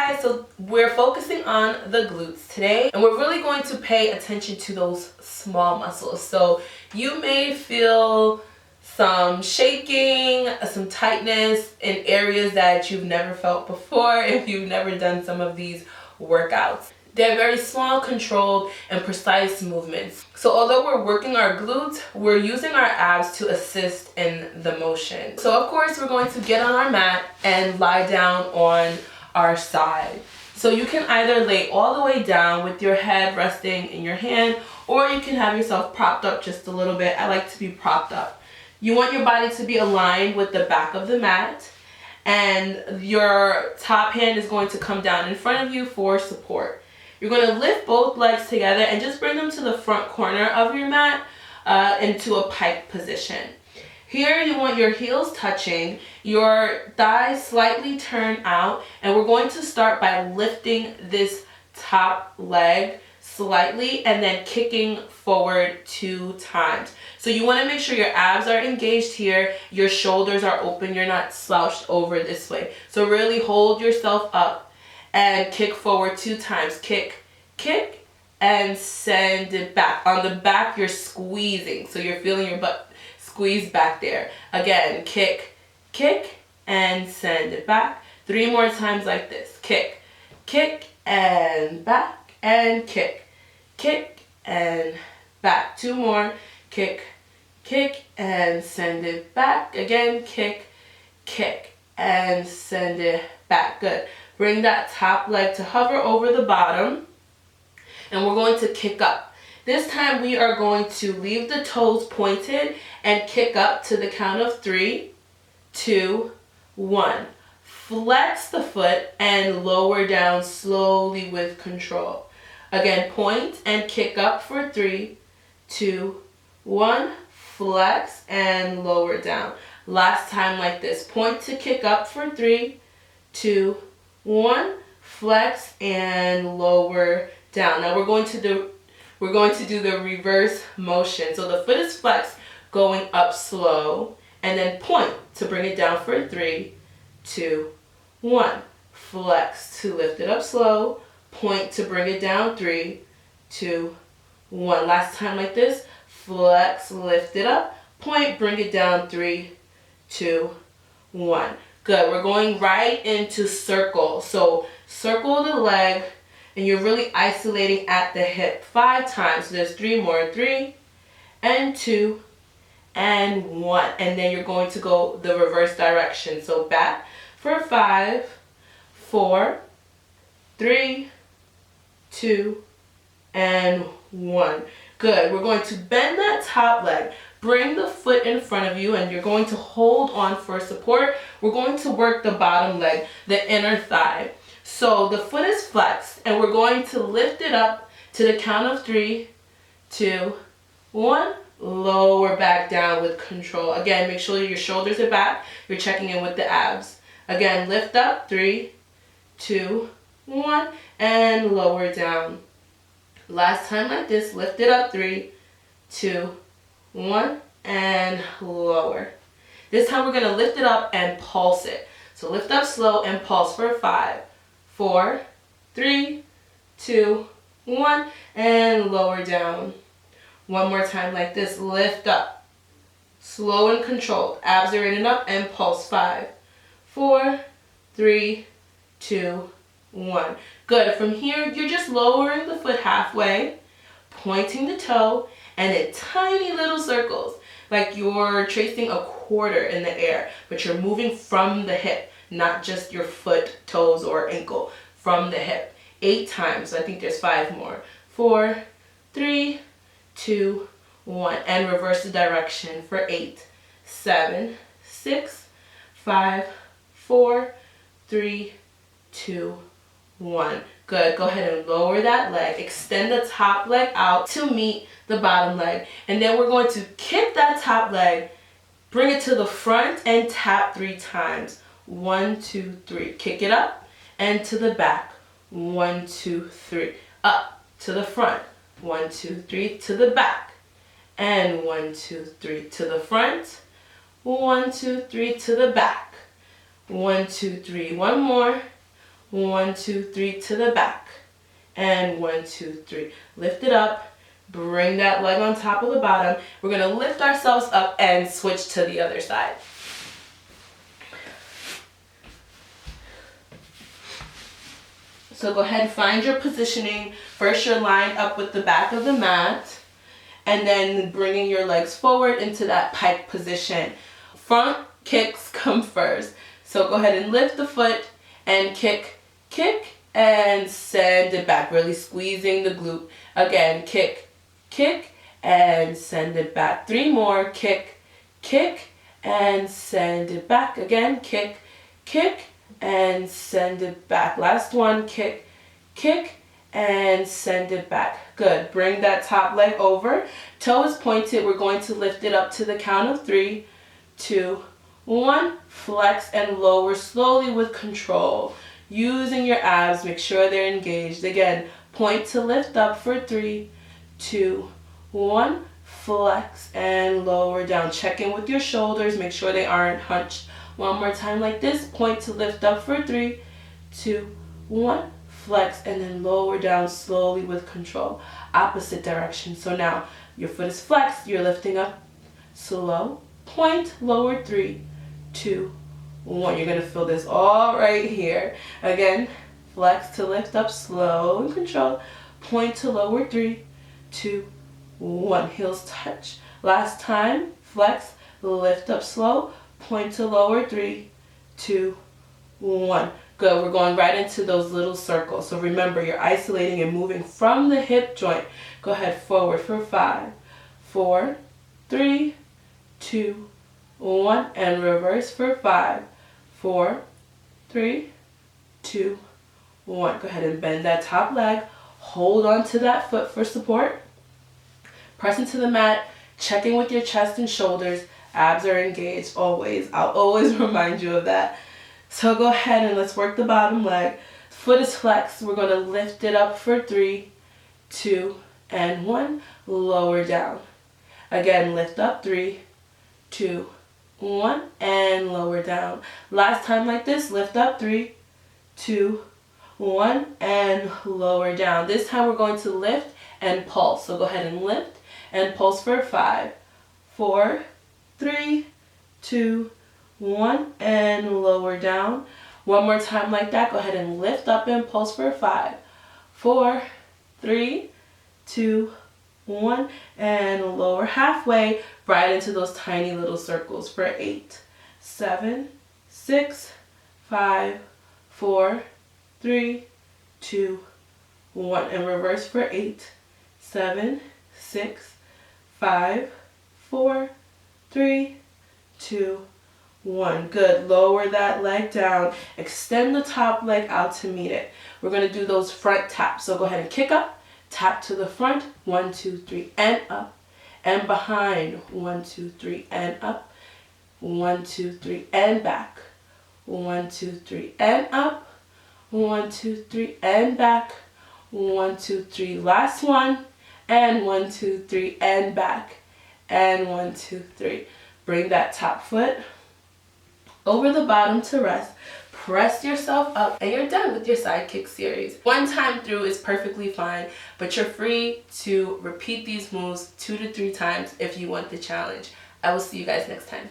guys, so we're focusing on the glutes today, and we're really going to pay attention to those small muscles. So you may feel some shaking, some tightness in areas that you've never felt before if you've never done some of these workouts. They're very small, controlled, and precise movements. So although we're working our glutes, we're using our abs to assist in the motion. So of course, we're going to get on our mat and lie down on our side. So you can either lay all the way down with your head resting in your hand, or you can have yourself propped up just a little bit. I like to be propped up. You want your body to be aligned with the back of the mat, and your top hand is going to come down in front of you for support. You're going to lift both legs together and just bring them to the front corner of your mat into a pike position. Here you want your heels touching, your thighs slightly turn out, and we're going to start by lifting this top leg slightly and then kicking forward 2 times. So you want to make sure your abs are engaged here, your shoulders are open, you're not slouched over this way. So really hold yourself up and kick forward 2 times. Kick, kick, and send it back. On the back, you're squeezing, so you're feeling your butt squeeze back there. Again, kick, kick, and send it back. 3 more times like this. Kick, kick, and back, and kick, kick, and back. 2 more. Kick, kick, and send it back. Again, kick, kick, and send it back. Good. Bring that top leg to hover over the bottom, and we're going to kick up. This time we are going to leave the toes pointed and kick up to the count of 3, 2, 1. Flex the foot and lower down slowly with control. Again, point and kick up for 3, 2, 1. Flex and lower down. Last time like this. Point to kick up for 3, 2, 1. Flex and lower down. Now we're going to do the reverse motion. So the foot is flexed, going up slow, and then point to bring it down for 3, 2, 1. Flex to lift it up slow, point to bring it down, 3, 2, 1. Last time like this. Flex, lift it up, point, bring it down, 3, 2, 1. Good. We're going right into circle. So circle the leg, and you're really isolating at the hip 5 times. So there's 3 more. 3 and 2 and 1. And then you're going to go the reverse direction. So back for 5, 4, 3, 2, and 1. Good. We're going to bend that top leg. Bring the foot in front of you, and you're going to hold on for support. We're going to work the bottom leg, the inner thigh. So the foot is flexed, and we're going to lift it up to the count of 3, 2, 1. Lower back down with control. Again, make sure your shoulders are back. You're checking in with the abs. Again, lift up, 3, 2, 1, and lower down. Last time like this, lift it up, 3, 2, 1, and lower. This time we're going to lift it up and pulse it. So lift up slow and pulse for 5, 4, 3, 2, 1, and lower down. One more time like this. Lift up. Slow and controlled. Abs are in and up, and pulse. 5, 4, 3, 2, 1. Good. From here, you're just lowering the foot halfway, pointing the toe, and in tiny little circles, like you're tracing a quarter in the air, but you're moving from the hip, not just your foot, toes, or ankle, from the hip. 8 times. I think there's 5 more. 4, 3, 2, 1. And reverse the direction for 8, 7, 6, 5, 4, 3, 2, 1. Good. Go ahead and lower that leg. Extend the top leg out to meet the bottom leg. And then we're going to kick that top leg, bring it to the front, and tap 3 times. 1, 2, 3. Kick it up and to the back. 1, 2, 3. Up to the front. 1, 2, 3 to the back. And 1, 2, 3 to the front. 1, 2, 3 to the back. 1, 2, 3. One more. 1, 2, 3 to the back. And 1, 2, 3. Lift it up. Bring that leg on top of the bottom. We're going to lift ourselves up and switch to the other side. So go ahead and find your positioning. First, you're lined up with the back of the mat, and then bringing your legs forward into that pike position. Front kicks come first. So go ahead and lift the foot and kick, kick, and send it back. Really squeezing the glute. Again, kick, kick, and send it back. 3 more. Kick, kick, and send it back. Again, kick, kick, and send it back. Last one. Kick, kick, and send it back. Good. Bring that top leg over. Toe is pointed. We're going to lift it up to the count of 3, 2, 1. Flex and lower slowly with control. Using your abs, make sure they're engaged. Again, point to lift up for 3, 2, 1. Flex and lower down. Check in with your shoulders. Make sure they aren't hunched. One more time like this. Point to lift up for 3, 2, 1. Flex and then lower down slowly with control. Opposite direction. So now your foot is flexed. You're lifting up slow. Point, lower 3, 2, 1. You're going to feel this all right here. Again, flex to lift up slow and control. Point to lower 3, 2, 1. Heels touch. Last time, flex, lift up slow. Point to lower 3, 2, 1. Good. We're going right into those little circles. So remember, you're isolating and moving from the hip joint. Go ahead, forward for 5, 4, 3, 2, 1. And reverse for 5, 4, 3, 2, 1. Go ahead and bend that top leg. Hold on to that foot for support. Press into the mat. Checking with your chest and shoulders. Abs are engaged always. I'll always remind you of that. So go ahead and let's work the bottom leg. Foot is flexed. We're going to lift it up for 3, 2, and 1. Lower down. Again, lift up 3, 2, 1, and lower down. Last time like this, lift up 3, 2, 1, and lower down. This time we're going to lift and pulse. So go ahead and lift and pulse for 5, 4, 3, 2, 1, and lower down. One more time like that. Go ahead and lift up and pulse for 5, 4, 3, 2, 1, and lower halfway right into those tiny little circles for 8, 7, 6, 5, 4, 3, 2, 1, and reverse for 8, 7, 6, 5, 4, 3, 2, 1. Good. Lower that leg down. Extend the top leg out to meet it. We're going to do those front taps. So go ahead and kick up, tap to the front, 1, 2, 3, and up, and behind, 1, 2, 3, and up, 1, 2, 3, and back, 1, 2, 3, and up, 1, 2, 3, and back, 1, 2, 3. Last one, and 1, 2, 3, and back, and 1, 2, 3. Bring that top foot over the bottom to rest. Press yourself up, and you're done with your side kick series. One time through is perfectly fine, but you're free to repeat these moves 2 to 3 times if you want the challenge. I will see you guys next time.